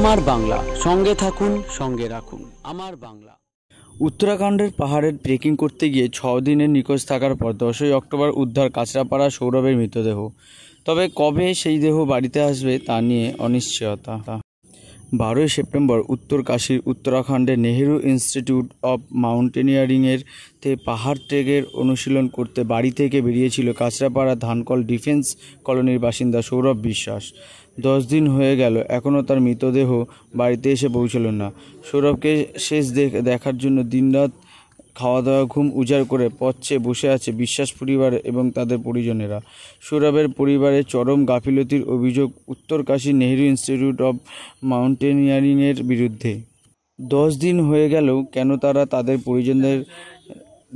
আমার বাংলা, সঙ্গে থাকুন, সঙ্গে রাখুন আমার বাংলা। উত্তরাখণ্ডের পাহাড়ে ট্রেকিং করতে গিয়ে 6 দিনের নিখোঁজ থাকার পর 10ই অক্টোবর উদ্ধার কাঁচরাপাড়া সৌরভের মৃতদেহ। তবে কবে সেই দেহ বাড়িতে আসবে তা নিয়ে অনিশ্চয়তা। 12ই সেপ্টেম্বর উত্তর কাশীর উত্তরাখণ্ডের নেহেরু ইনস্টিটিউট অব মাউন্টেনিয়ারিংয়ের পাহাড় ট্রেকের অনুশীলন করতে বাড়ি থেকে বেরিয়েছিল কাঁচরাপাড়া ধানকল ডিফেন্স কলোনির বাসিন্দা সৌরভ বিশ্বাস। 10 দিন হয়ে গেল, এখনও তার মৃতদেহ বাড়িতে এসে পৌঁছল না। সৌরভকে শেষ দেখার জন্য দিনরাত খাওয়া দাওয়া ঘুম উজাড় করে পথ চেয়ে বসে আছে বিশ্বাস পরিবার এবং তাদের পরিজনেরা। সৌরভের পরিবারের চরম গাফিলতির অভিযোগ উত্তরকাশী নেহেরু ইনস্টিটিউট অব মাউন্টেনিয়ারিংয়ের বিরুদ্ধে। 10 দিন হয়ে গেলেও কেন তারা তাদের পরিজনদের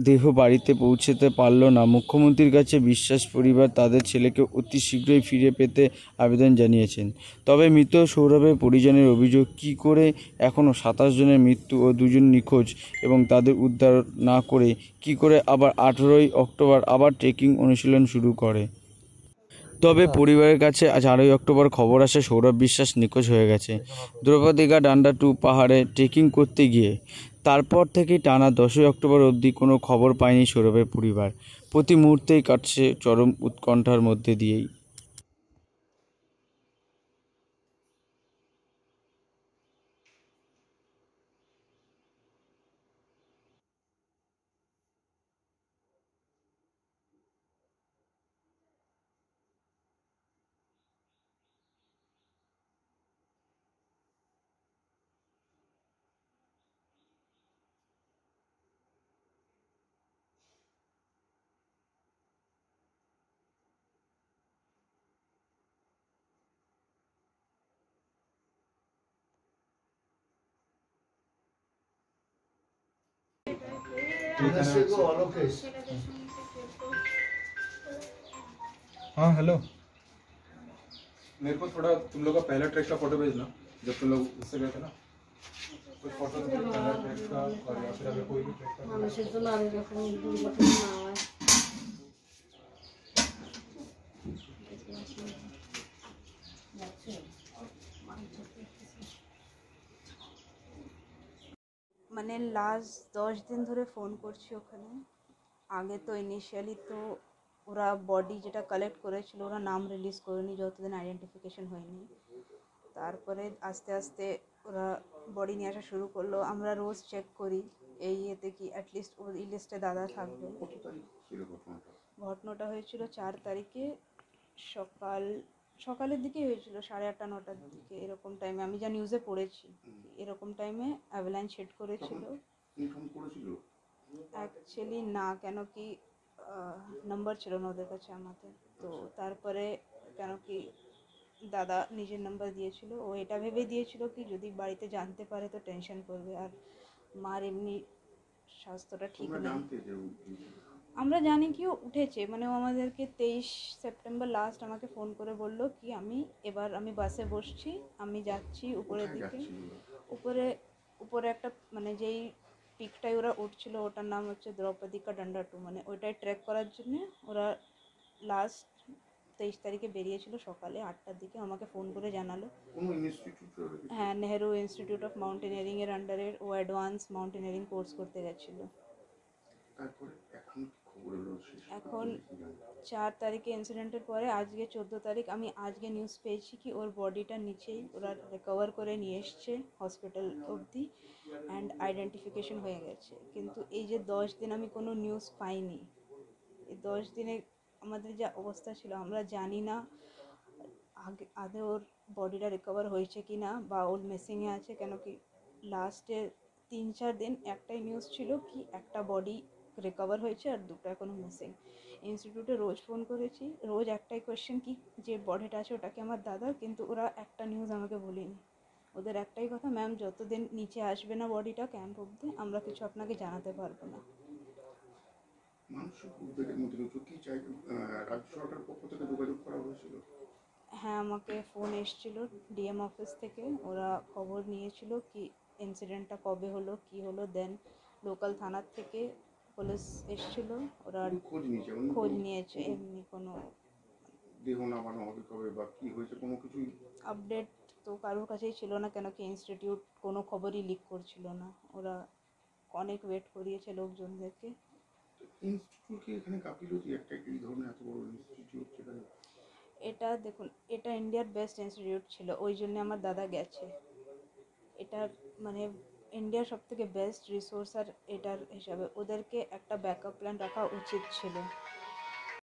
দেহ বাড়িতে পৌঁছতে পারল না? মুখ্যমন্ত্রীর কাছে বিশ্বাস পরিবার তাদের ছেলেকে অতি শীঘ্রই ফিরে পেতে আবেদন জানিয়েছেন। তবে মৃত সৌরভের পরিজনের অভিযোগ, কী করে এখনও 27 জনের মৃত্যু ও 2 জন নিখোঁজ এবং তাদের উদ্ধার না করে কী করে আবার 18ই অক্টোবর আবার ট্রেকিং অনুশীলন শুরু করে। তবে পরিবারের কাছে আজ 8ই অক্টোবর খবর আসে সৌরভ বিশ্বাস নিখোঁজ হয়ে গেছে দ্রৌপদীঘাট ডান্ডা 2 পাহাড়ে ট্রেকিং করতে গিয়ে। তারপর থেকে টানা 10ই অক্টোবর অবধি কোনো খবর পায়নি সৌরভের পরিবার। প্রতি মুহূর্তেই কাটছে চরম উৎকণ্ঠার মধ্যে দিয়েই। हाँ हेलो, मेरे को थोड़ा तुम लोग का पहला ट्रैक का फोटो भेजना जब तुम लोग उससे गए थे ना, कुछ फोटो पहला ट्रैक का और या फिर अगर कोई भी ट्रैक का। মানে লাস্ট 10 দিন ধরে ফোন করছি ওখানে। আগে তো ইনিশিয়ালি তো ওরা বডি যেটা কালেক্ট করেছিল ওরা নাম রিলিজ করেনি যতদিন আইডেন্টিফিকেশন হয়নি। তারপরে আস্তে আস্তে ওরা বডি নিয়ে আসা শুরু করলো। আমরা রোজ চেক করি এই ইয়েতে কি অ্যাটলিস্ট ওর এই লিস্টে দাদা থাকবে। ঘটনাটা হয়েছিল 4 তারিখে সকালের দিকেই হয়েছিল, 8:30 9টার দিকে এরকম টাইমে। আমি যা নিউজে পড়েছি এরকম টাইমে অ্যাভালাঞ্চ হিট করেছিল। অ্যাকচুয়ালি না, কেন কি নাম্বার ছিল না ওদের কাছে আমাদের। তো তারপরে কেন কি দাদা নিজের নাম্বার দিয়েছিল, ও এটা ভেবে দিয়েছিল কি যদি বাড়িতে জানতে পারে তো টেনশন করবে, আর মার এমনি স্বাস্থ্যটা ঠিক নেই। আমরা জানি কি ও উঠেছে, মানে ও আমাদেরকে 23 সেপ্টেম্বর লাস্ট আমাকে ফোন করে বললো কি আমি বাসে বসছি, আমি যাচ্ছি উপরের দিকে। উপরে একটা মানে যেই পিকটাই ওরা উঠছিল ওটার নাম হচ্ছে দ্রৌপদীঘাট ডান্ডা 2, মানে ওইটাই ট্রেক করার জন্য ওরা লাস্ট 23 তারিখে বেরিয়েছিল সকালে 8টার দিকে। আমাকে ফোন করে জানালো। হ্যাঁ, নেহেরু ইনস্টিটিউট অফ মাউন্টেনিয়ারিংয়ের আন্ডারে ও অ্যাডভান্স মাউন্টেনিয়ারিং কোর্স করতে গেছিলো। এখন 4 তারিখে ইনসিডেন্টের পরে আজকে 14 তারিখ, আমি আজকে নিউজ পেয়েছি কি ওর বডিটা নিচেই ওরা রিকভার করে নিয়ে এসছে হসপিটাল অবধি অ্যান্ড আইডেন্টিফিকেশন হয়ে গেছে। কিন্তু এই যে 10 দিন আমি কোনো নিউজ পাইনি, এই 10 দিনে আমাদের যা অবস্থা ছিল আমরা জানি না আদৌ ওর বডিটা রিকভার হয়েছে কি না বা ওর মিসিংয়ে আছে। কেন কি লাস্টে 3-4 দিন একটাই নিউজ ছিল কি একটা বডি রিকভার হয়েছে আর 2টা এখনও মিসিং। ইনস্টিটিউটে রোজ ফোন করেছি, রোজ একটাই কোয়েশ্চেন কি যে বডিটা আছে ওটা কি আমার দাদা, কিন্তু ওরা একটা নিউজ আমাকে বলেনি। ওদের একটাই কথা, ম্যাম যতদিন নিচে আসবে না বডিটা ক্যাম্প অবধি আমরা কিছু আপনাকে জানাতে পারবো না। হ্যাঁ, আমাকে ফোন এসেছিল ডিএম অফিস থেকে, ওরা খবর নিয়েছিল কি ইনসিডেন্টটা কবে হলো কী হলো। দেন লোকাল থানার থেকে পুলিশ এসেছিলো, ওরা খোঁজ নিয়েছে। এমনি কোনো আপডেট তো কারোর কাছেই ছিল না, কেন কি ইনস্টিটিউট কোনো খবরই লিক করছিল না। ওরা অনেক ওয়েট করিয়েছে লোকজনদেরকে। ইনস্টিটিউটকে এখানে গাফিলতি একটা এই ধরনের এত বড় ইনস্টিটিউট সেখানে এটা দেখুন, এটা ইন্ডিয়ার বেস্ট ইনস্টিটিউট ছিল, ওই জন্য আমার দাদা গেছে। এটা মানে ইন্ডিয়ার সব থেকে বেস্ট রিসোর্স, আর এটার হিসাবে ওদেরকে একটা ব্যাকআপ প্ল্যান রাখা উচিত ছিল।